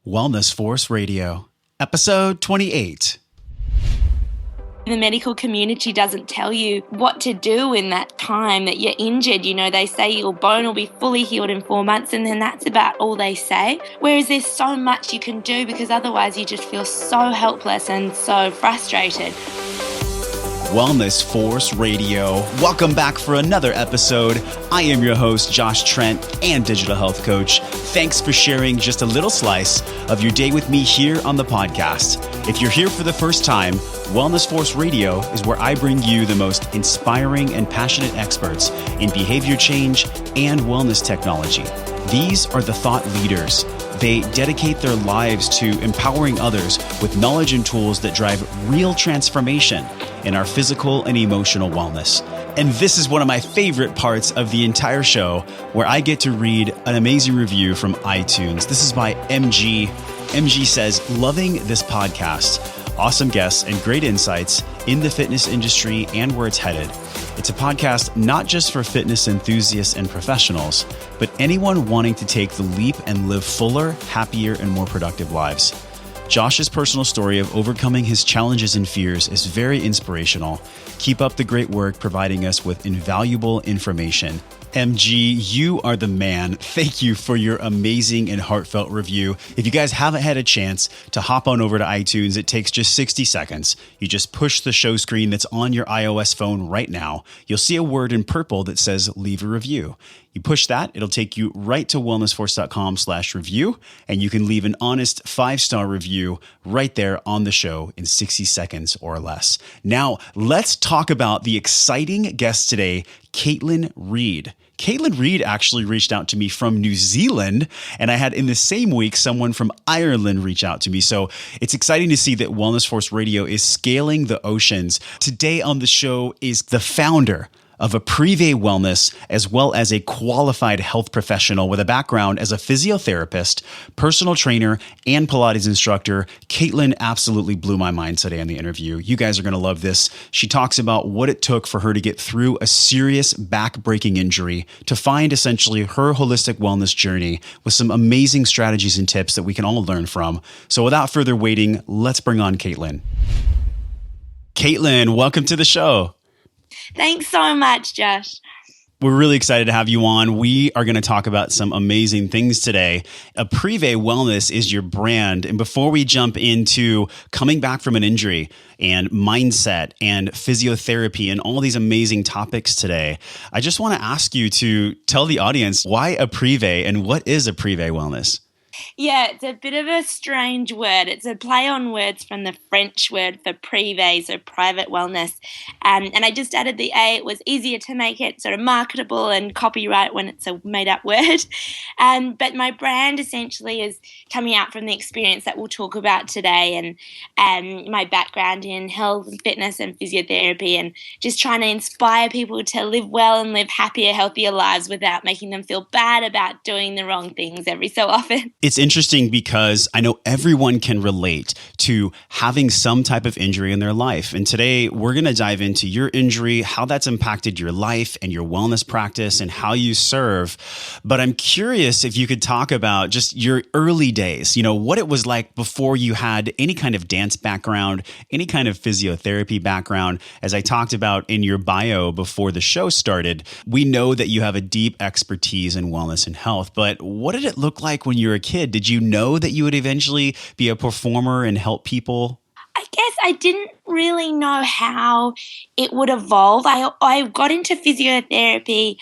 Wellness Force Radio, episode 28. The medical community doesn't tell you what to do in that time that you're injured. You know, they say your bone will be fully healed in 4 months, and then that's about all they say. Whereas there's so much you can do, because otherwise you just feel so helpless and so frustrated. Wellness Force Radio. Welcome back for another episode. I am your host, Josh Trent, and digital health coach. Thanks for sharing just a little slice of your day with me here on the podcast. If you're here for the first time, Wellness Force Radio is where I bring you the most inspiring and passionate experts in behavior change and wellness technology. These are the thought leaders. They dedicate their lives to empowering others with knowledge and tools that drive real transformation in our physical and emotional wellness. And this is one of my favorite parts of the entire show, where I get to read an amazing review from iTunes. This is by MG. MG says, loving this podcast. Awesome guests and great insights in the fitness industry and where it's headed. It's a podcast not just for fitness enthusiasts and professionals, but anyone wanting to take the leap and live fuller, happier, and more productive lives. Josh's personal story of overcoming his challenges and fears is very inspirational. Keep up the great work providing us with invaluable information. MG, you are the man. Thank you for your amazing and heartfelt review. If you guys haven't had a chance to hop on over to iTunes, it takes just 60 seconds. You just push the show screen that's on your iOS phone right now. You'll see a word in purple that says leave a review. You push that, it'll take you right to wellnessforce.com/review, and you can leave an honest 5-star review right there on the show in 60 seconds or less. Now, let's talk about the exciting guest today, Reid. Reid actually reached out to me from New Zealand, and I had in the same week someone from Ireland reach out to me. So it's exciting to see that Wellness Force Radio is scaling the oceans. Today on the show is the founder of Vertebrae Wellness, as well as a qualified health professional with a background as a physiotherapist, personal trainer, and Pilates instructor. Caitlin absolutely blew my mind today in the interview. You guys are going to love this. She talks about what it took for her to get through a serious back-breaking injury to find essentially her holistic wellness journey with some amazing strategies and tips that we can all learn from. So without further waiting, let's bring on Caitlin. Caitlin, welcome to the show. Thanks so much, Josh. We're really excited to have you on. We are going to talk about some amazing things today. Vertebrae Wellness is your brand. And before we jump into coming back from an injury and mindset and physiotherapy and all these amazing topics today, I just want to ask you to tell the audience why Vertebrae and what is Vertebrae Wellness? Yeah, it's a bit of a strange word. It's a play on words from the French word for privé, so private wellness. And I just added the A. It was easier to make it sort of marketable and copyright when it's a made-up word. But my brand essentially is coming out from the experience that we'll talk about today, and my background in health and fitness and physiotherapy, and just trying to inspire people to live well and live happier, healthier lives without making them feel bad about doing the wrong things every so often. It's interesting because I know everyone can relate to having some type of injury in their life. And today we're going to dive into your injury, how that's impacted your life and your wellness practice and how you serve. But I'm curious if you could talk about just your early days, what it was like before you had any kind of dance background, any kind of physiotherapy background. As I talked about in your bio before the show started, we know that you have a deep expertise in wellness and health, but what did it look like when you were a kid? Did you know that you would eventually be a performer and help people? I guess I didn't really know how it would evolve. I got into physiotherapy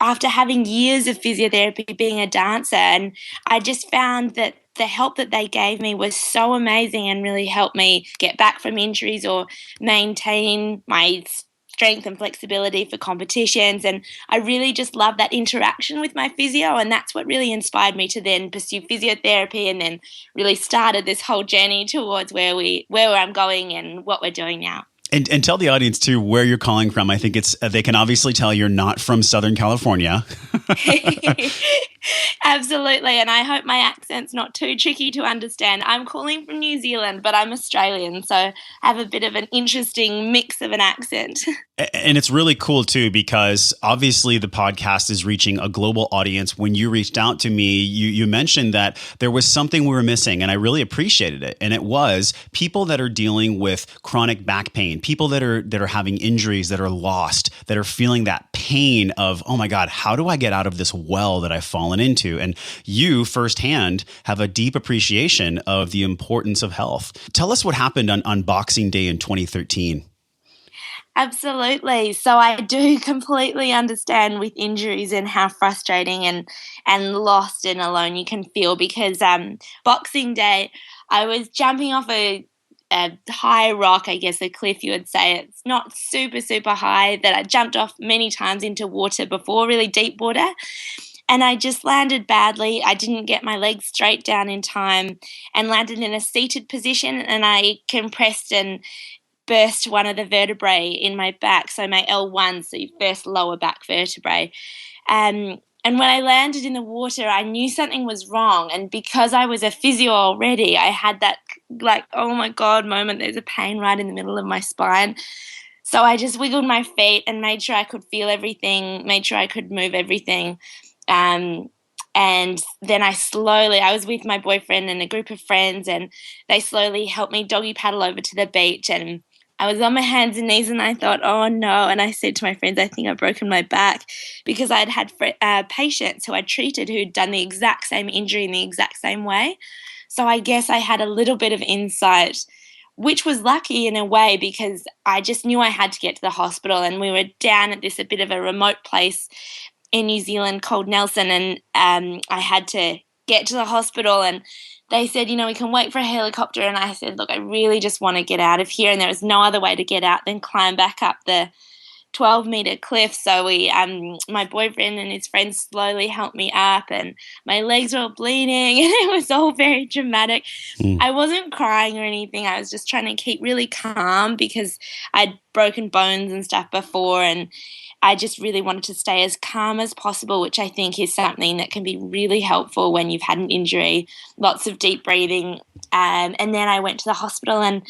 after having years of physiotherapy being a dancer, and I just found that the help that they gave me was so amazing and really helped me get back from injuries or maintain my strength and flexibility for competitions. And I really just love that interaction with my physio, and that's what really inspired me to then pursue physiotherapy, and then really started this whole journey towards where I'm going and what we're doing now. And tell the audience too where you're calling from. I think they can obviously tell you're not from Southern California. Absolutely, and I hope my accent's not too tricky to understand. I'm calling from New Zealand, but I'm Australian, so I have a bit of an interesting mix of an accent. And it's really cool too, because obviously the podcast is reaching a global audience. When you reached out to me, you mentioned that there was something we were missing, and I really appreciated it. And it was people that are dealing with chronic back pain, people that are having injuries, that are lost, that are feeling that pain of, oh my God, how do I get out of this well that I've fallen into? And you firsthand have a deep appreciation of the importance of health. Tell us what happened on Boxing Day in 2013. Absolutely. So I do completely understand with injuries and how frustrating and lost and alone you can feel because Boxing Day, I was jumping off a high rock, I guess a cliff you would say. It's not super, super high that I jumped off many times into water before, really deep water. And I just landed badly. I didn't get my legs straight down in time and landed in a seated position, and I compressed and burst one of the vertebrae in my back, so my L1, so your first lower back vertebrae. And when I landed in the water, I knew something was wrong. And because I was a physio already, I had that like, oh my God moment. There's a pain right in the middle of my spine. So I just wiggled my feet and made sure I could feel everything, made sure I could move everything. And then I was with my boyfriend and a group of friends, and they slowly helped me doggy paddle over to the beach. And I was on my hands and knees, and I thought, oh no. And I said to my friends, I think I've broken my back, because I'd had patients who I'd treated who'd done the exact same injury in the exact same way. So I guess I had a little bit of insight, which was lucky in a way, because I just knew I had to get to the hospital. And we were down at a bit of a remote place in New Zealand called Nelson, and I had to get to the hospital, and they said, we can wait for a helicopter. And I said, look, I really just want to get out of here. And there was no other way to get out than climb back up the 12-meter cliff. So my boyfriend and his friends slowly helped me up, and my legs were all bleeding, and it was all very dramatic. I wasn't crying or anything. I was just trying to keep really calm because I'd broken bones and stuff before, and I just really wanted to stay as calm as possible, which I think is something that can be really helpful when you've had an injury. Lots of deep breathing. And then I went to the hospital and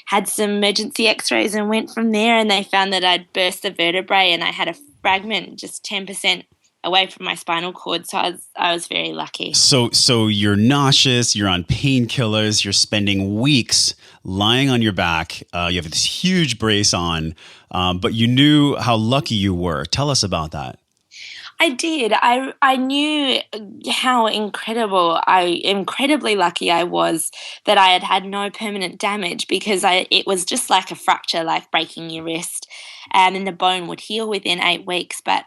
had some emergency x-rays and went from there, and they found that I'd burst the vertebrae and I had a fragment just 10% away from my spinal cord. So I was very lucky. So you're nauseous, you're on painkillers, you're spending weeks lying on your back. You have this huge brace on, but you knew how lucky you were. Tell us about that. I did. I knew how incredibly lucky I was that I had had no permanent damage, because it was just like a fracture, like breaking your wrist, and the bone would heal within 8 weeks. But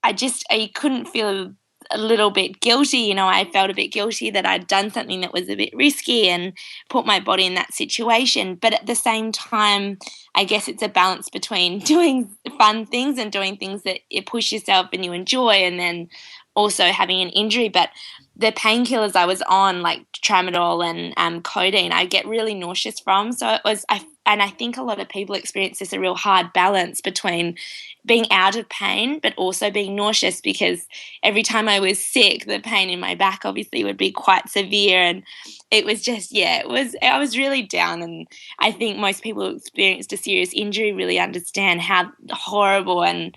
I couldn't feel a little bit guilty. I felt a bit guilty that I'd done something that was a bit risky and put my body in that situation. But at the same time, I guess it's a balance between doing fun things and doing things that you push yourself and you enjoy, and then also having an injury. But the painkillers I was on, like tramadol and codeine, I get really nauseous from. So I think a lot of people experience this, a real hard balance between being out of pain but also being nauseous, because every time I was sick, the pain in my back obviously would be quite severe, and it was just, I was really down. And I think most people who experienced a serious injury really understand how horrible and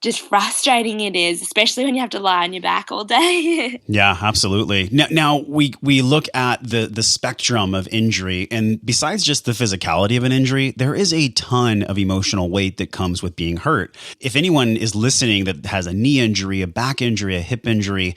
just frustrating it is, especially when you have to lie on your back all day. Yeah, absolutely. Now we look at the spectrum of injury, and besides just the physicality of an injury, there is a ton of emotional weight that comes with being hurt. If anyone is listening that has a knee injury, a back injury, a hip injury,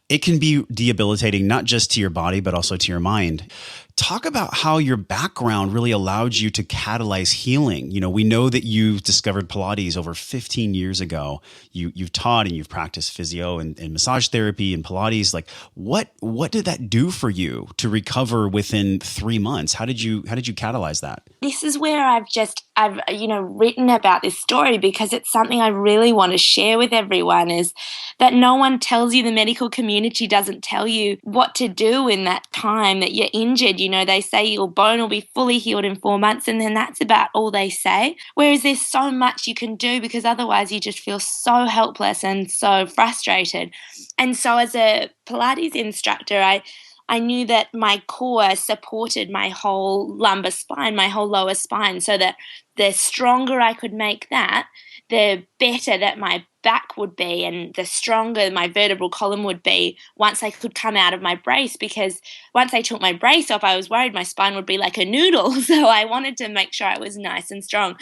it can be debilitating, not just to your body, but also to your mind. Talk about how your background really allowed you to catalyze healing. We know that you discovered Pilates over 15 years ago. You've taught and you've practiced physio and massage therapy and Pilates. Like, what did that do for you to recover within 3 months? How did you catalyze that? This is where I've written about this story, because it's something I really want to share with everyone, is that no one tells you, the medical community doesn't tell you what to do in that time that you're injured. They say your bone will be fully healed in 4 months, and then that's about all they say. Whereas there's so much you can do, because otherwise you just feel so helpless and so frustrated. And so as a Pilates instructor, I knew that my core supported my whole lumbar spine, my whole lower spine, so that the stronger I could make that, the better that my back would be and the stronger my vertebral column would be once I could come out of my brace, because once I took my brace off, I was worried my spine would be like a noodle. So I wanted to make sure I was nice and strong.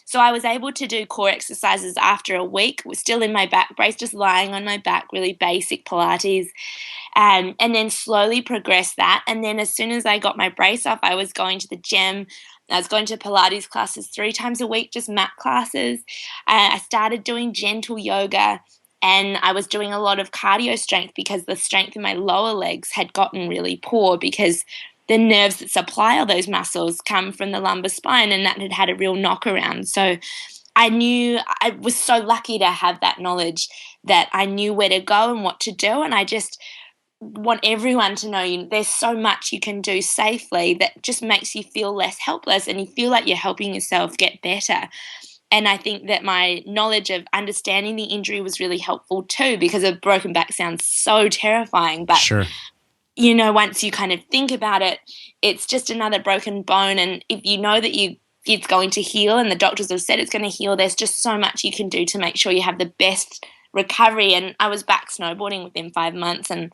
So I was able to do core exercises after a week, was still in my back brace, just lying on my back, really basic Pilates, and then slowly progress that. And then as soon as I got my brace off, I was going to the gym. I was going to Pilates classes 3 times a week, just mat classes. I started doing gentle yoga, and I was doing a lot of cardio strength because the strength in my lower legs had gotten really poor, because the nerves that supply all those muscles come from the lumbar spine, and that had had a real knock around. So I knew I was so lucky to have that knowledge, that I knew where to go and what to do. And I just want everyone to know there's so much you can do safely that just makes you feel less helpless and you feel like you're helping yourself get better. And I think that my knowledge of understanding the injury was really helpful too, because a broken back sounds so terrifying. But, Sure. Once you kind of think about it, it's just another broken bone. And if you know that it's going to heal and the doctors have said it's going to heal, there's just so much you can do to make sure you have the best recovery. And I was back snowboarding within 5 months, and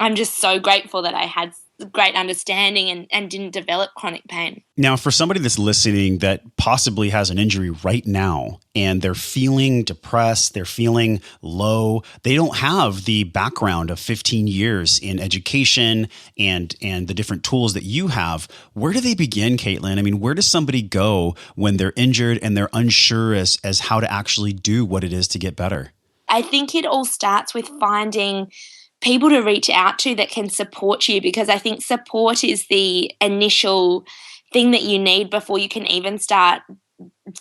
I'm just so grateful that I had great understanding and didn't develop chronic pain. Now, for somebody that's listening that possibly has an injury right now and they're feeling depressed, they're feeling low, they don't have the background of 15 years in education and the different tools that you have, where do they begin, Caitlin? I mean, where does somebody go when they're injured and they're unsure as how to actually do what it is to get better? I think it all starts with finding people to reach out to that can support you, because I think support is the initial thing that you need before you can even start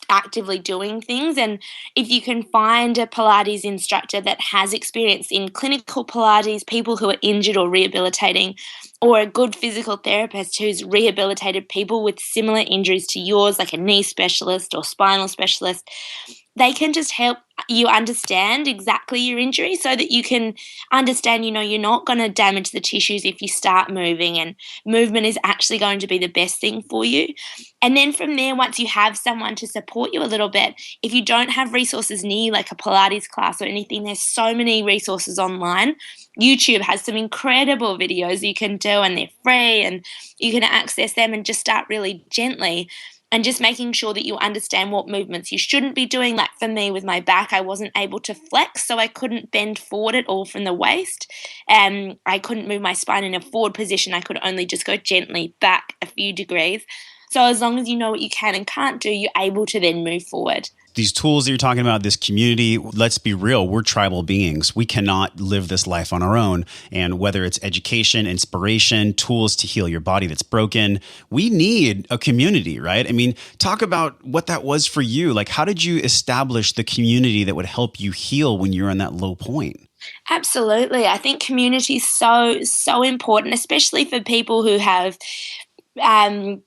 actively doing things. And if you can find a Pilates instructor that has experience in clinical Pilates, people who are injured or rehabilitating, or a good physical therapist who's rehabilitated people with similar injuries to yours, like a knee specialist or spinal specialist, they can just help you understand exactly your injury so that you can understand, you're not going to damage the tissues if you start moving, and movement is actually going to be the best thing for you. And then from there, once you have someone to support you a little bit, if you don't have resources near you, like a Pilates class or anything, there's so many resources online. YouTube has some incredible videos you can do, and they're free, and you can access them and just start really gently. And just making sure that you understand what movements you shouldn't be doing. Like for me with my back, I wasn't able to flex, so I couldn't bend forward at all from the waist. I couldn't move my spine in a forward position. I could only just go gently back a few degrees. So as long as you know what you can and can't do, you're able to then move forward. These tools that you're talking about, this community, let's be real, we're tribal beings. We cannot live this life on our own. And whether it's education, inspiration, tools to heal your body that's broken, we need a community, right? I mean, talk about what that was for you. Like, how did you establish the community that would help you heal when you're in that low point? Absolutely. I think community is so important, especially for people who have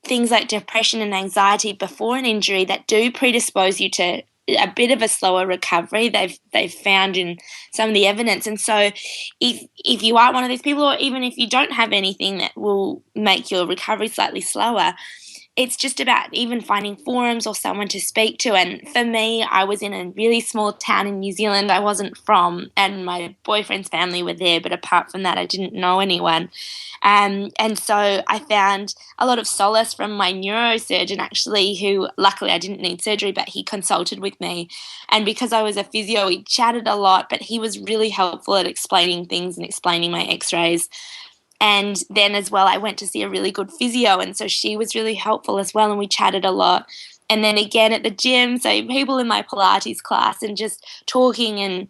things like depression and anxiety before an injury that do predispose you to a bit of a slower recovery. They've found in some of the evidence. And so if you are one of these people, or even if you don't have anything that will make your recovery slightly slower, it's just about even finding forums or someone to speak to. And for me, I was in a really small town in New Zealand I wasn't from, and my boyfriend's family were there, but apart from that, I didn't know anyone. And so I found a lot of solace from my neurosurgeon, actually, who luckily I didn't need surgery, but he consulted with me. And because I was a physio, we chatted a lot, but he was really helpful at explaining things and explaining my x-rays. And then as well, I went to see a really good physio, and so she was really helpful as well, and we chatted a lot. And then again at the gym, so people in my Pilates class, and just talking and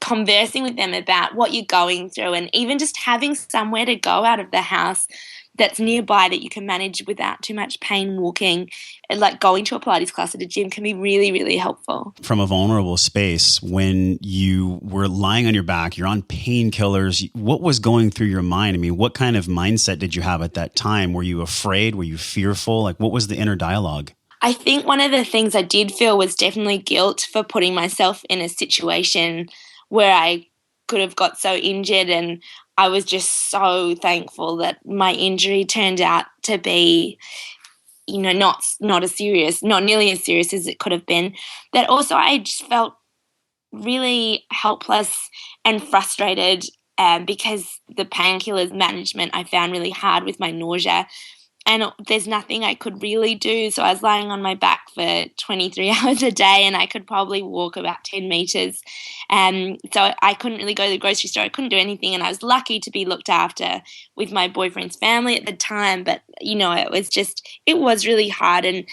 conversing with them about what you're going through, and even just having somewhere to go out of the house that's nearby that you can manage without too much pain walking. Like going to a Pilates class at a gym can be really, really helpful. From a vulnerable space, when you were lying on your back, you're on painkillers, what was going through your mind? I mean, what kind of mindset did you have at that time? Were you afraid? Were you fearful? Like, what was the inner dialogue? I think one of the things I did feel was definitely guilt for putting myself in a situation where I could have got so injured, and I was just so thankful that my injury turned out to be, not nearly as serious as it could have been. That also I just felt really helpless and frustrated because the painkillers management I found really hard with my nausea. And there's nothing I could really do. So I was lying on my back for 23 hours a day, and I could probably walk about 10 meters. So I couldn't really go to the grocery store. I couldn't do anything. And I was lucky to be looked after with my boyfriend's family at the time. But, it was really hard. And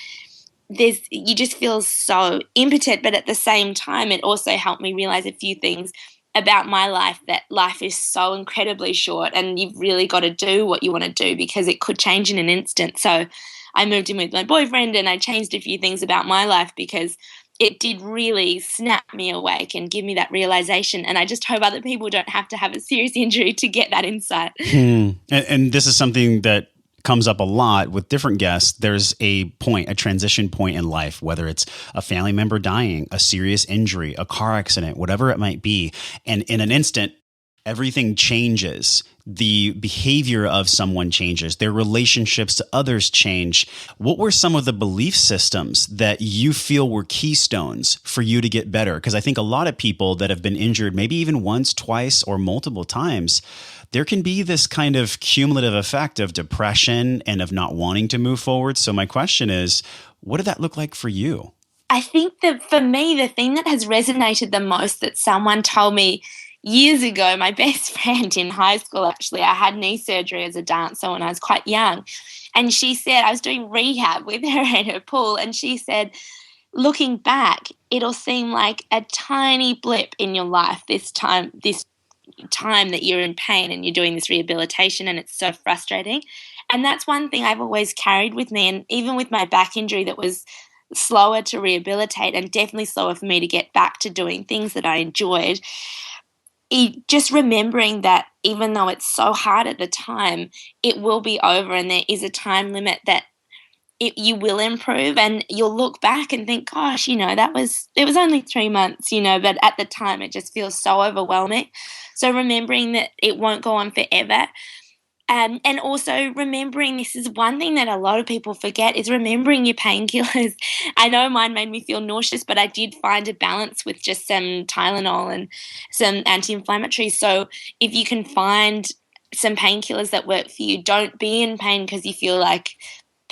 you just feel so impotent. But at the same time, it also helped me realize a few things about my life, that life is so incredibly short and you've really got to do what you want to do because it could change in an instant. So I moved in with my boyfriend and I changed a few things about my life because it did really snap me awake and give me that realization. And I just hope other people don't have to have a serious injury to get that insight. And this is something that comes up a lot with different guests. There's a transition point in life, whether it's a family member dying, a serious injury, a car accident, whatever it might be. And in an instant, everything changes. The behavior of someone changes. Their relationships to others change. What were some of the belief systems that you feel were keystones for you to get better? Because I think a lot of people that have been injured, maybe even once, twice, or multiple times, there can be this kind of cumulative effect of depression and of not wanting to move forward. So my question is, what did that look like for you? I think that for me, the thing that has resonated the most that someone told me years ago, my best friend in high school, actually, I had knee surgery as a dancer when I was quite young. And she said, I was doing rehab with her at her pool, and she said, looking back, it'll seem like a tiny blip in your life this time that you're in pain and you're doing this rehabilitation, and it's so frustrating. And that's one thing I've always carried with me. And even with my back injury that was slower to rehabilitate and definitely slower for me to get back to doing things that I enjoyed, just remembering that even though it's so hard at the time, it will be over and there is a time limit that you will improve, and you'll look back and think, gosh, it was only 3 months, but at the time it just feels so overwhelming. So remembering that it won't go on forever. And also remembering, this is one thing that a lot of people forget, is remembering your painkillers. I know mine made me feel nauseous, but I did find a balance with just some Tylenol and some anti-inflammatories. So if you can find some painkillers that work for you, don't be in pain because you feel like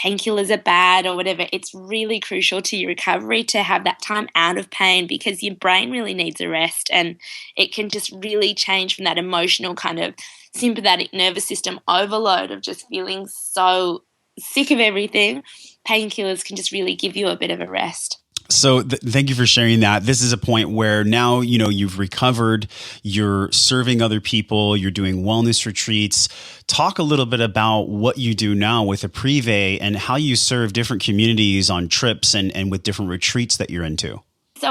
painkillers are bad or whatever. It's really crucial to your recovery to have that time out of pain because your brain really needs a rest, and it can just really change from that emotional kind of sympathetic nervous system overload of just feeling so sick of everything. Painkillers can just really give you a bit of a rest. So thank you for sharing that. This is a point where now, you've recovered, you're serving other people, you're doing wellness retreats. Talk a little bit about what you do now with Aprive and how you serve different communities on trips and with different retreats that you're into. So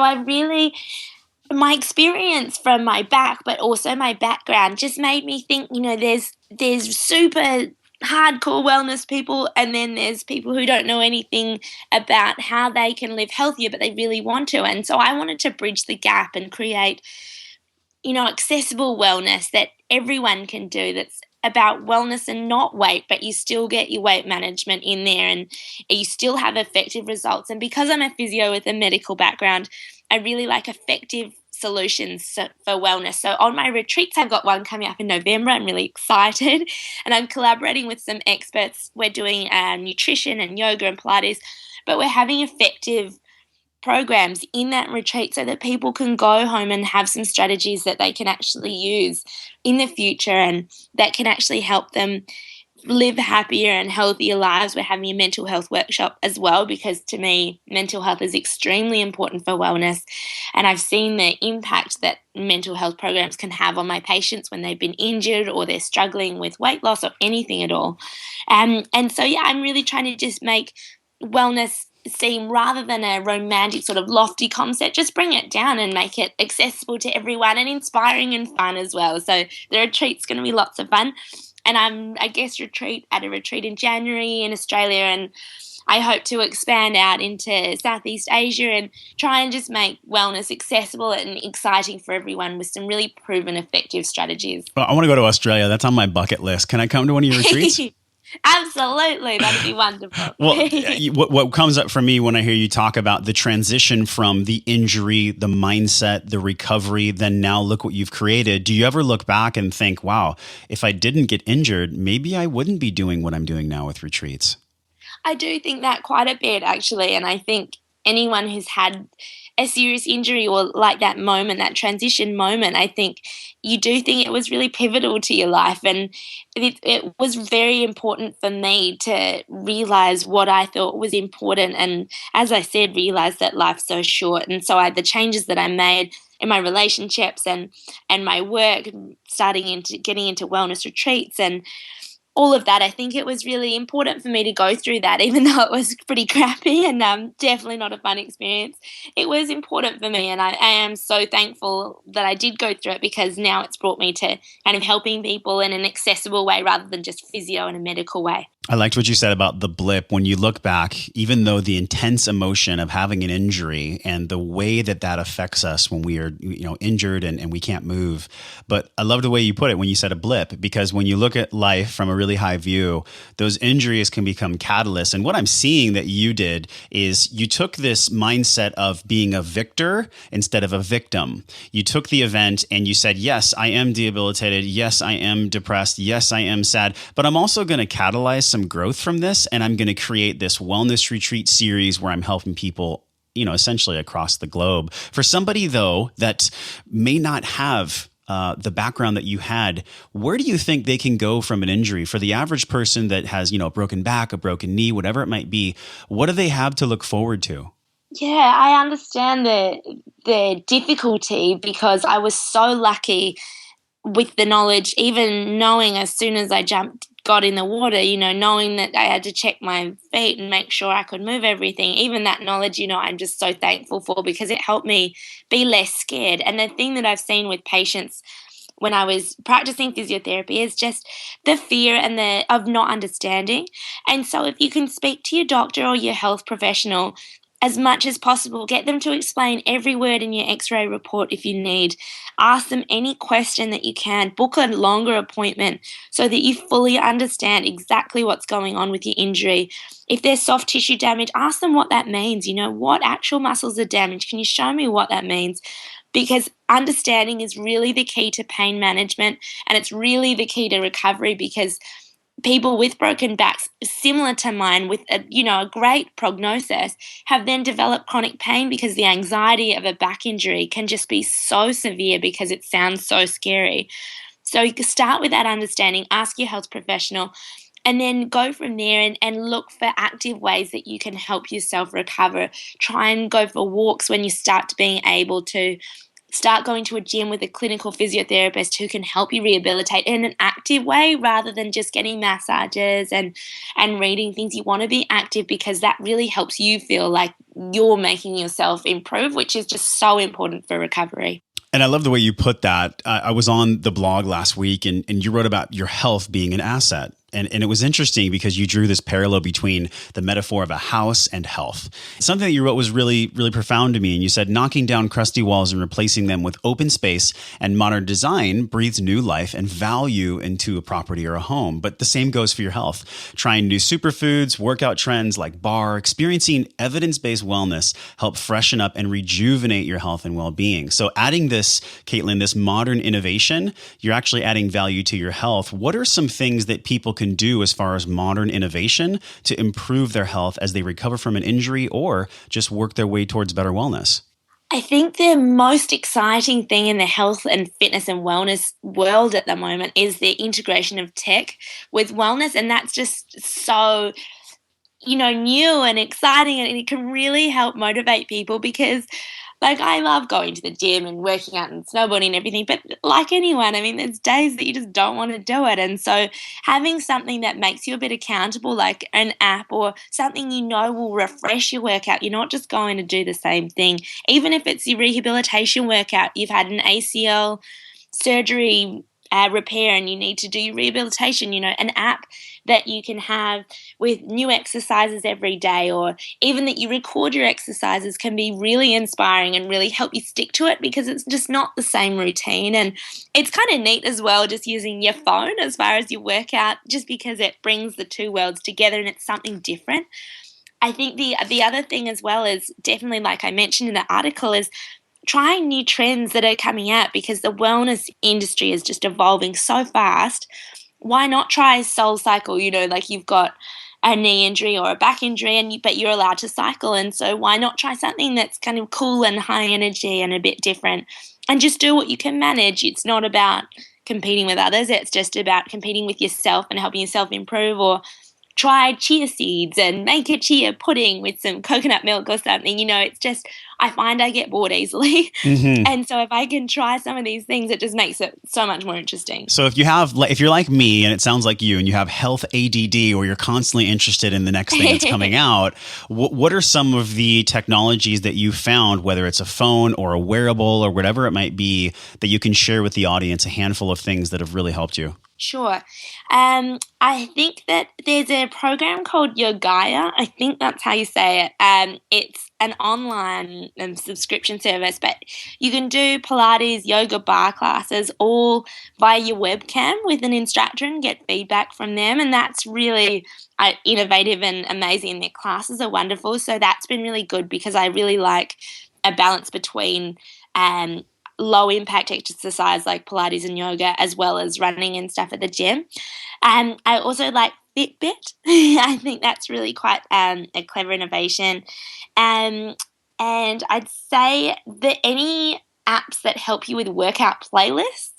my experience from my back, but also my background, just made me think, there's super hardcore wellness people, and then there's people who don't know anything about how they can live healthier, but they really want to. And so I wanted to bridge the gap and create, accessible wellness that everyone can do, that's about wellness and not weight, but you still get your weight management in there and you still have effective results. And because I'm a physio with a medical background, I really like effective solutions for wellness. So on my retreats, I've got one coming up in November. I'm really excited, and I'm collaborating with some experts. We're doing nutrition and yoga and Pilates, but we're having effective programs in that retreat so that people can go home and have some strategies that they can actually use in the future and that can actually help them live happier and healthier lives. We're having a mental health workshop as well, because to me, mental health is extremely important for wellness. And I've seen the impact that mental health programs can have on my patients when they've been injured or they're struggling with weight loss or anything at all. And so, I'm really trying to just make wellness seem, rather than a romantic sort of lofty concept, just bring it down and make it accessible to everyone and inspiring and fun as well. So the retreat's going to be lots of fun. And I'm a guest retreat at a retreat in January in Australia, and I hope to expand out into Southeast Asia and try and just make wellness accessible and exciting for everyone with some really proven effective strategies. Well, I want to go to Australia. That's on my bucket list. Can I come to one of your retreats? Absolutely. That'd be wonderful. Well, what comes up for me when I hear you talk about the transition from the injury, the mindset, the recovery, then now look what you've created. Do you ever look back and think, wow, if I didn't get injured, maybe I wouldn't be doing what I'm doing now with retreats? I do think that quite a bit, actually. And I think anyone who's had a serious injury or like that moment, that transition moment, I think you do think it was really pivotal to your life. And it was very important for me to realize what I thought was important. And as I said, realize that life's so short. And so the changes that I made in my relationships and my work, getting into wellness retreats and all of that, I think it was really important for me to go through that, even though it was pretty crappy and definitely not a fun experience. It was important for me, and I am so thankful that I did go through it, because now it's brought me to kind of helping people in an accessible way rather than just physio in a medical way. I liked what you said about the blip. When you look back, even though the intense emotion of having an injury and the way that affects us when we are, injured and we can't move. But I love the way you put it when you said a blip, because when you look at life from a really high view, those injuries can become catalysts. And what I'm seeing that you did is you took this mindset of being a victor instead of a victim. You took the event and you said, yes, I am debilitated. Yes, I am depressed. Yes, I am sad, but I'm also going to catalyze some growth from this, and I'm going to create this wellness retreat series where I'm helping people, essentially across the globe. For somebody, though, that may not have the background that you had, where do you think they can go from an injury? For the average person that has, a broken back, a broken knee, whatever it might be, what do they have to look forward to? Yeah, I understand the difficulty, because I was so lucky with the knowledge, even knowing as soon as I got in the water, knowing that I had to check my feet and make sure I could move everything. Even that knowledge, I'm just so thankful for, because it helped me be less scared. And the thing that I've seen with patients when I was practicing physiotherapy is just the fear and of not understanding. And so if you can speak to your doctor or your health professional as much as possible, get them to explain every word in your x-ray report if you need. Ask them any question that you can. Book a longer appointment so that you fully understand exactly what's going on with your injury. If there's soft tissue damage, ask them what that means. What actual muscles are damaged? Can you show me what that means? Because understanding is really the key to pain management, and it's really the key to recovery, because people with broken backs, similar to mine, with a great prognosis, have then developed chronic pain, because the anxiety of a back injury can just be so severe because it sounds so scary. So you can start with that understanding, ask your health professional, and then go from there and look for active ways that you can help yourself recover. Try and go for walks when you start being able to. Start going to a gym with a clinical physiotherapist who can help you rehabilitate in an active way, rather than just getting massages and reading things. You want to be active, because that really helps you feel like you're making yourself improve, which is just so important for recovery. And I love the way you put that. I was on the blog last week and you wrote about your health being an asset. And it was interesting because you drew this parallel between the metaphor of a house and health. Something that you wrote was really, really profound to me. And you said, knocking down crusty walls and replacing them with open space and modern design breathes new life and value into a property or a home. But the same goes for your health. Trying new superfoods, workout trends like bar, experiencing evidence-based wellness help freshen up and rejuvenate your health and well-being. So adding this, Caitlin, this modern innovation, you're actually adding value to your health. What are some things that people can do as far as modern innovation to improve their health as they recover from an injury or just work their way towards better wellness? I think the most exciting thing in the health and fitness and wellness world at the moment is the integration of tech with wellness. And that's just so, new and exciting, and it can really help motivate people, because I love going to the gym and working out and snowboarding and everything, but like anyone, there's days that you just don't want to do it. And so having something that makes you a bit accountable, like an app or something will refresh your workout. You're not just going to do the same thing. Even if it's your rehabilitation workout, you've had an ACL surgery repair and you need to do your rehabilitation, an app that you can have with new exercises every day, or even that you record your exercises, can be really inspiring and really help you stick to it, because it's just not the same routine. And it's kind of neat as well, just using your phone as far as your workout, just because it brings the two worlds together and it's something different. I think the other thing as well is definitely, like I mentioned in the article, is trying new trends that are coming out, because the wellness industry is just evolving so fast. Why not try Soul Cycle? Like you've got a knee injury or a back injury, but you're allowed to cycle. And so why not try something that's kind of cool and high energy and a bit different, and just do what you can manage? It's not about competing with others. It's just about competing with yourself and helping yourself improve. Or try chia seeds and make a chia pudding with some coconut milk or something. It's just, I find I get bored easily. Mm-hmm. And so if I can try some of these things, it just makes it so much more interesting. So if you're like me, and it sounds like you, and you have health ADD, or you're constantly interested in the next thing that's coming out, what are some of the technologies that you found, whether it's a phone or a wearable or whatever it might be, that you can share with the audience, a handful of things that have really helped you? Sure. I think that there's a program called Yogaya. I think that's how you say it. It's an online subscription service, but you can do Pilates, yoga bar classes all via your webcam with an instructor and get feedback from them. And that's really innovative and amazing. Their classes are wonderful. So that's been really good, because I really like a balance between low impact exercise like Pilates and yoga, as well as running and stuff at the gym. I also like Fitbit. I think that's really quite a clever innovation. And I'd say that any apps that help you with workout playlists,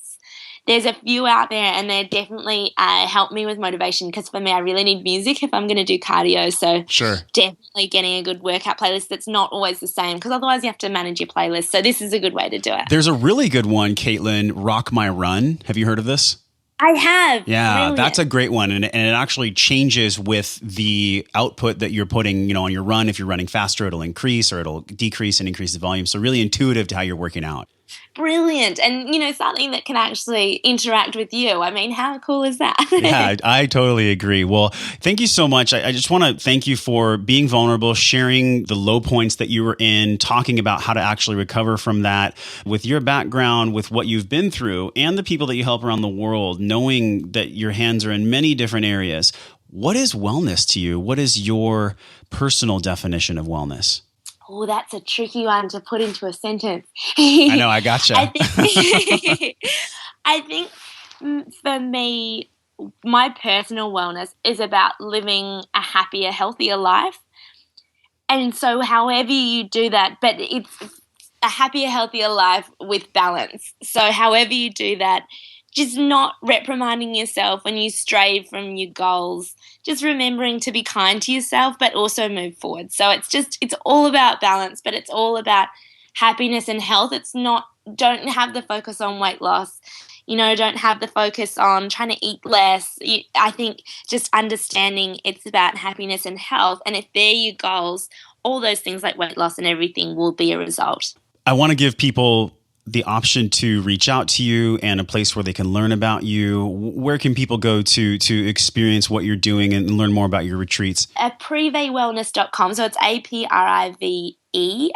there's a few out there, and they definitely help me with motivation, because for me, I really need music if I'm going to do cardio. So sure, definitely getting a good workout playlist that's not always the same, because otherwise you have to manage your playlist. So this is a good way to do it. There's a really good one, Caitlin, Rock My Run. Have you heard of this? I have. Yeah, Brilliant. That's a great one. And it actually changes with the output that you're putting, on your run. If you're running faster, it'll increase, or it'll decrease and increase the volume. So really intuitive to how you're working out. Brilliant. And, something that can actually interact with you. I mean, how cool is that? Yeah, I totally agree. Well, thank you so much. I just want to thank you for being vulnerable, sharing the low points that you were in, talking about how to actually recover from that, with your background, with what you've been through, and the people that you help around the world, knowing that your hands are in many different areas. What is wellness to you? What is your personal definition of wellness? Oh, that's a tricky one to put into a sentence. I know, I gotcha. I think for me, my personal wellness is about living a happier, healthier life. And so however you do that, but it's a happier, healthier life with balance. So however you do that, just not reprimanding yourself when you stray from your goals, just remembering to be kind to yourself, but also move forward. So it's all about balance, but it's all about happiness and health. Don't have the focus on weight loss, don't have the focus on trying to eat less. I think just understanding it's about happiness and health. And if they're your goals, all those things like weight loss and everything will be a result. I want to give people the option to reach out to you and a place where they can learn about you. Where can people go to experience what you're doing and learn more about your retreats? At privewellness.com. So it's APRIVE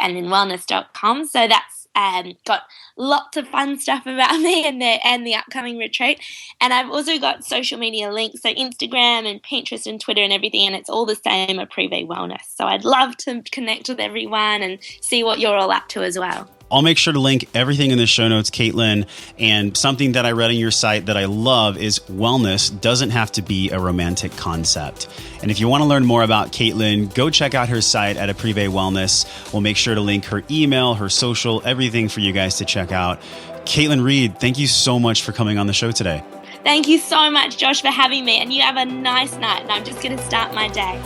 and then wellness.com. So that's got lots of fun stuff about me and the upcoming retreat. And I've also got social media links, so Instagram and Pinterest and Twitter and everything, and it's all the same at Prive Wellness. So I'd love to connect with everyone and see what you're all up to as well. I'll make sure to link everything in the show notes, Caitlin. And something that I read on your site that I love is wellness doesn't have to be a romantic concept. And if you want to learn more about Caitlin, go check out her site at Prive Wellness. We'll make sure to link her email, her social, everything for you guys to check out. Caitlin Reid, thank you so much for coming on the show today. Thank you so much, Josh, for having me. And you have a nice night. And I'm just going to start my day.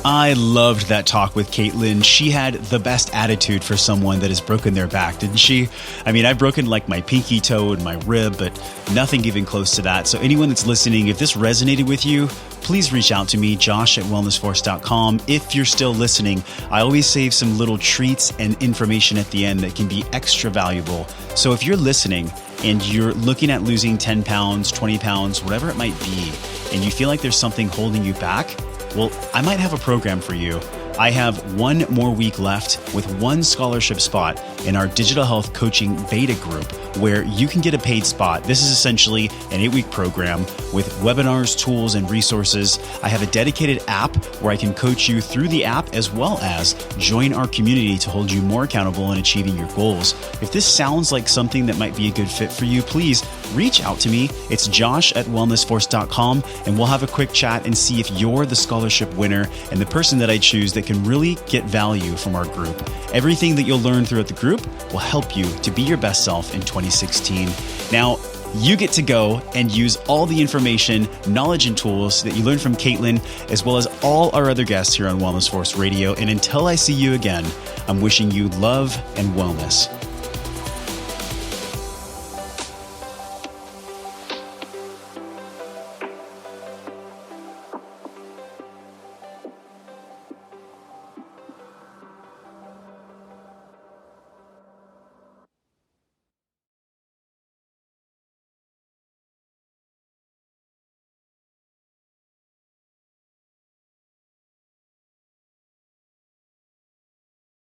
I loved that talk with Caitlin. She had the best attitude for someone that has broken their back, didn't she? I mean, I've broken like my pinky toe and my rib, but nothing even close to that. So anyone that's listening, if this resonated with you, please reach out to me, josh@wellnessforce.com. If you're still listening, I always save some little treats and information at the end that can be extra valuable. So if you're listening and you're looking at losing 10 pounds, 20 pounds, whatever it might be, and you feel like there's something holding you back, well, I might have a program for you. I have one more week left with one scholarship spot in our digital health coaching beta group where you can get a paid spot. This is essentially an 8-week program with webinars, tools, and resources. I have a dedicated app where I can coach you through the app as well as join our community to hold you more accountable in achieving your goals. If this sounds like something that might be a good fit for you, please reach out to me. It's josh@wellnessforce.com and we'll have a quick chat and see if you're the scholarship winner and the person that I choose that can really get value from our group. Everything that you'll learn throughout the group will help you to be your best self in 2016. Now, you get to go and use all the information, knowledge, and tools that you learned from Caitlin, as well as all our other guests here on Wellness Force Radio. And until I see you again, I'm wishing you love and wellness.